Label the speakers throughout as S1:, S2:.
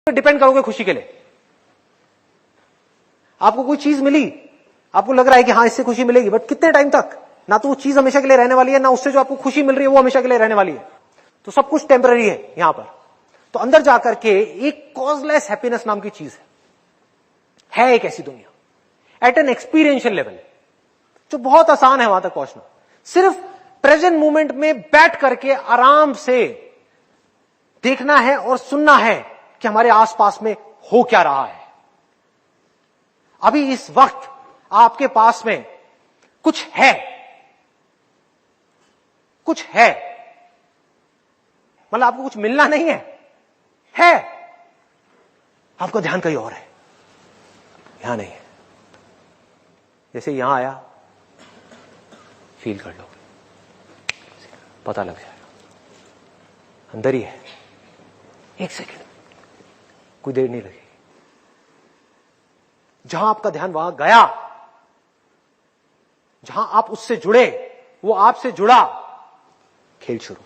S1: Depend करोगे खुशी के लिए? आपको कोई चीज मिली, आपको लग रहा है कि हाँ इससे खुशी मिलेगी, बट कितने टाइम तक? ना तो वो चीज हमेशा के लिए रहने वाली है, ना उससे जो आपको खुशी मिल रही है वो हमेशा के लिए रहने वाली है। तो सब कुछ टेम्पररी है यहां पर। तो अंदर जाकर के एक कॉजलेस हैप्पीनेस नाम की चीज है एक ऐसी दुनिया एट एन एक्सपीरियंशियल लेवल, जो बहुत आसान है वहां तक पहुंचना। सिर्फ प्रेजेंट मोमेंट में बैठ करके आराम से देखना है और सुनना है कि हमारे आसपास में हो क्या रहा है। अभी इस वक्त आपके पास में कुछ है, कुछ है, मतलब आपको कुछ मिलना नहीं है, आपका ध्यान कहीं और है, यहां नहीं है। जैसे यहां आया, फील कर लो, पता लग जाएगा अंदर ही है। एक सेकंड, कोई देर नहीं लगेगी। जहां आपका ध्यान वहां गया, जहां आप उससे जुड़े, वो आपसे जुड़ा, खेल शुरू।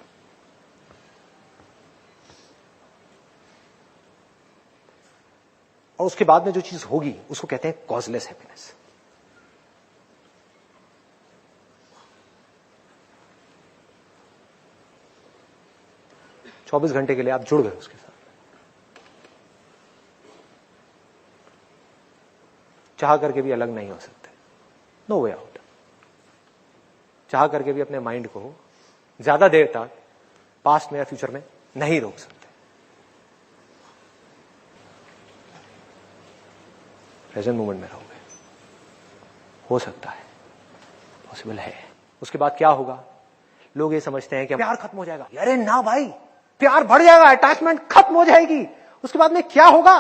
S1: और उसके बाद में जो चीज होगी उसको कहते हैं कॉजलेस हैप्पीनेस। चौबीस घंटे के लिए आप जुड़ गए उसके साथ, चाह करके भी अलग नहीं हो सकते, नो वे आउट। चाह करके भी अपने माइंड को ज्यादा देर तक पास्ट में या फ्यूचर में नहीं रोक सकते। प्रेजेंट मोमेंट में रहोगे, हो सकता है, पॉसिबल है। उसके बाद क्या होगा? लोग ये समझते हैं कि प्यार खत्म हो जाएगा। अरे ना भाई, प्यार बढ़ जाएगा, अटैचमेंट खत्म हो जाएगी। उसके बाद में क्या होगा?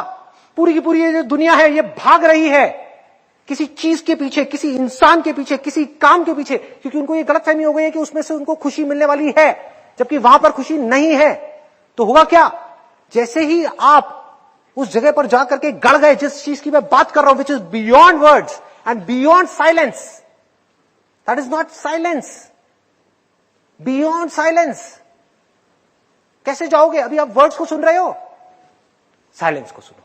S1: पूरी की पूरी ये जो दुनिया है ये भाग रही है किसी चीज के पीछे, किसी इंसान के पीछे, किसी काम के पीछे, क्योंकि उनको ये गलतफहमी हो गई है कि उसमें से उनको खुशी मिलने वाली है, जबकि वहां पर खुशी नहीं है। तो होगा क्या? जैसे ही आप उस जगह पर जाकर के गड़ गए, जिस चीज की मैं बात कर रहा हूं, which is beyond words and beyond silence, that is not silence, beyond silence. कैसे जाओगे? अभी आप वर्ड्स को सुन रहे हो, साइलेंस को सुनो।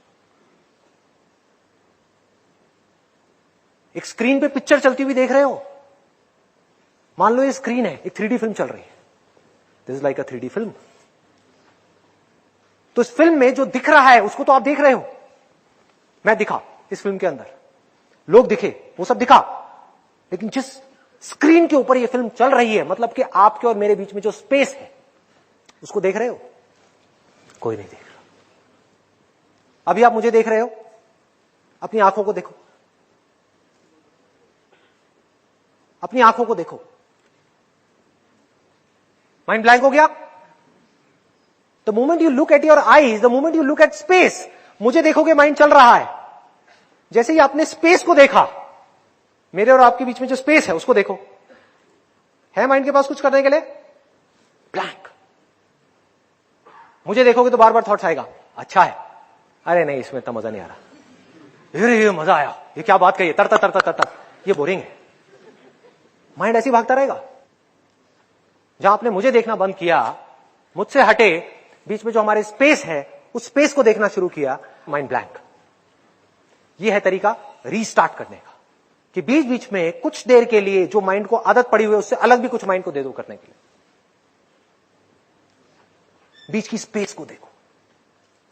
S1: एक स्क्रीन पे पिक्चर चलती हुई देख रहे हो, मान लो ये स्क्रीन है, एक 3D फिल्म चल रही है, this is like a 3D film. तो इस फिल्म में जो दिख रहा है उसको तो आप देख रहे हो, मैं दिखा इस फिल्म के अंदर, लोग दिखे, वो सब दिखा, लेकिन जिस स्क्रीन के ऊपर ये फिल्म चल रही है, मतलब कि आपके और मेरे बीच में जो स्पेस है, उसको देख रहे हो? कोई नहीं देख रहा। अभी आप मुझे देख रहे हो, अपनी आंखों को देखो, अपनी आंखों को देखो। माइंड ब्लैंक हो गया? The moment you look at your eyes, the moment you look at space, मुझे देखोगे माइंड चल रहा है। जैसे ही आपने स्पेस को देखा, मेरे और आपके बीच में जो स्पेस है उसको देखो, है माइंड के पास कुछ करने के लिए? ब्लैंक। मुझे देखोगे तो बार बार थॉट्स आएगा, अच्छा है, अरे नहीं इसमें इतना मजा नहीं आ रहा, अरे ये मजा आया, ये क्या बात कही, तर तर तर तर तर, ये बोरिंग है। माइंड ऐसे ही भागता रहेगा। जहां आपने मुझे देखना बंद किया, मुझसे हटे, बीच में जो हमारे स्पेस है उस स्पेस को देखना शुरू किया, माइंड ब्लैंक। यह है तरीका रीस्टार्ट करने का, कि बीच बीच में कुछ देर के लिए जो माइंड को आदत पड़ी हुई है उससे अलग भी कुछ माइंड को दे दो करने के लिए। बीच की स्पेस को देखो।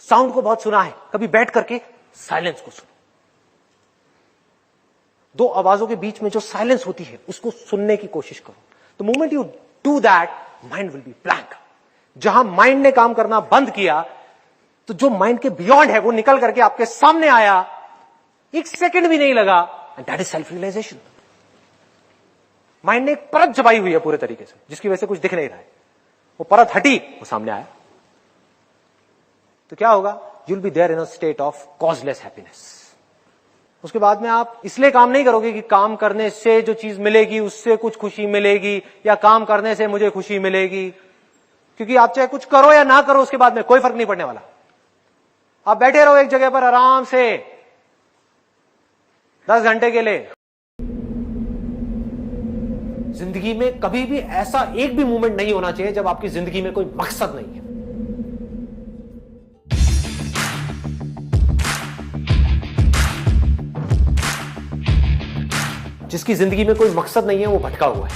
S1: साउंड को बहुत सुना है, कभी बैठ करके साइलेंस को सुनो। दो आवाजों के बीच में जो साइलेंस होती है उसको सुनने की कोशिश करो। The moment you do that, mind will be blank. जहां माइंड ने काम करना बंद किया, तो जो माइंड के बियॉन्ड है वो निकल करके आपके सामने आया, एक सेकंड भी नहीं लगा, and that is self realization. Mind ने एक परत जमाई हुई है पूरे तरीके से, जिसकी वजह से कुछ दिख नहीं रहा है, वो परत हटी, वो सामने आया। तो क्या होगा? You will be there in a state of causeless happiness. उसके बाद में आप इसलिए काम नहीं करोगे कि काम करने से जो चीज मिलेगी उससे कुछ खुशी मिलेगी, या काम करने से मुझे खुशी मिलेगी, क्योंकि आप चाहे कुछ करो या ना करो उसके बाद में कोई फर्क नहीं पड़ने वाला। आप बैठे रहो एक जगह पर आराम से 10 घंटे के लिए। जिंदगी में कभी भी ऐसा एक भी मोमेंट नहीं होना चाहिए जब आपकी जिंदगी में कोई मकसद नहीं है। जिसकी जिंदगी में कोई मकसद नहीं है, वो भटका हुआ है।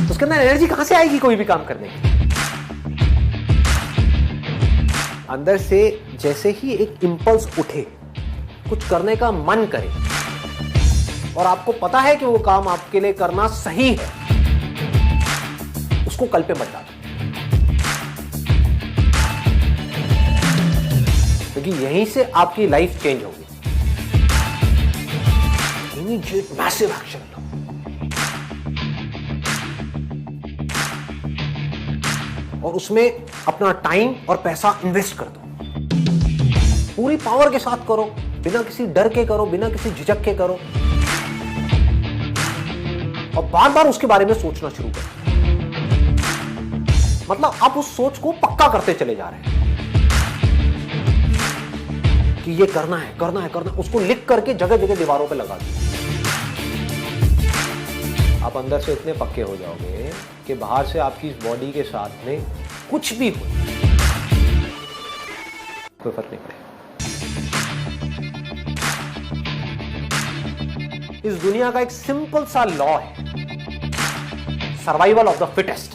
S1: उसके अंदर एनर्जी कहां से आएगी कोई भी काम करने की? अंदर से जैसे ही एक इंपल्स उठे, कुछ करने का मन करे और आपको पता है कि वो काम आपके लिए करना सही है, उसको कल पे मत डालो, क्योंकि यहीं से आपकी लाइफ चेंज होगी। इमीडिएट मैसिव एक्शन लो। और उसमें अपना टाइम और पैसा इन्वेस्ट कर दो, पूरी पावर के साथ करो, बिना किसी डर के करो, बिना किसी झिझक के करो, और बार बार उसके बारे में सोचना शुरू करो। मतलब आप उस सोच को पक्का करते चले जा रहे हैं कि ये करना है, करना है, करना है। उसको लिख करके जगह जगह दीवारों पे लगा दो। आप अंदर से इतने पक्के हो जाओगे कि बाहर से आपकी इस बॉडी के साथ में कुछ भी हो, कोई फर्क नहीं पड़ेगा। इस दुनिया का एक सिंपल सा लॉ है, सर्वाइवल ऑफ द फिटेस्ट।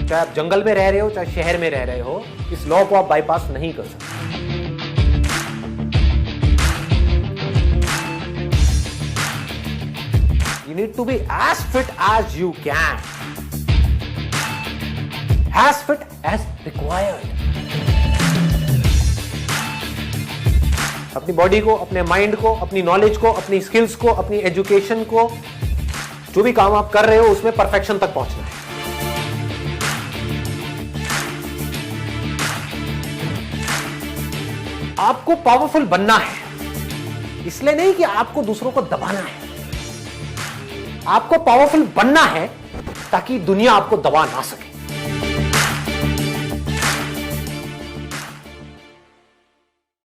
S1: चाहे आप जंगल में रह रहे हो, चाहे शहर में रह रहे हो, इस लॉ को आप बाईपास नहीं कर सकते। You need to be as fit as you can, as fit as required. अपनी बॉडी को, अपने माइंड को, अपनी नॉलेज को, अपनी स्किल्स को, अपनी एजुकेशन को, जो भी काम आप कर रहे हो उसमें परफेक्शन तक पहुंचना है। आपको पावरफुल बनना है, इसलिए नहीं कि आपको दूसरों को दबाना है। आपको पावरफुल बनना है ताकि दुनिया आपको दबा ना सके।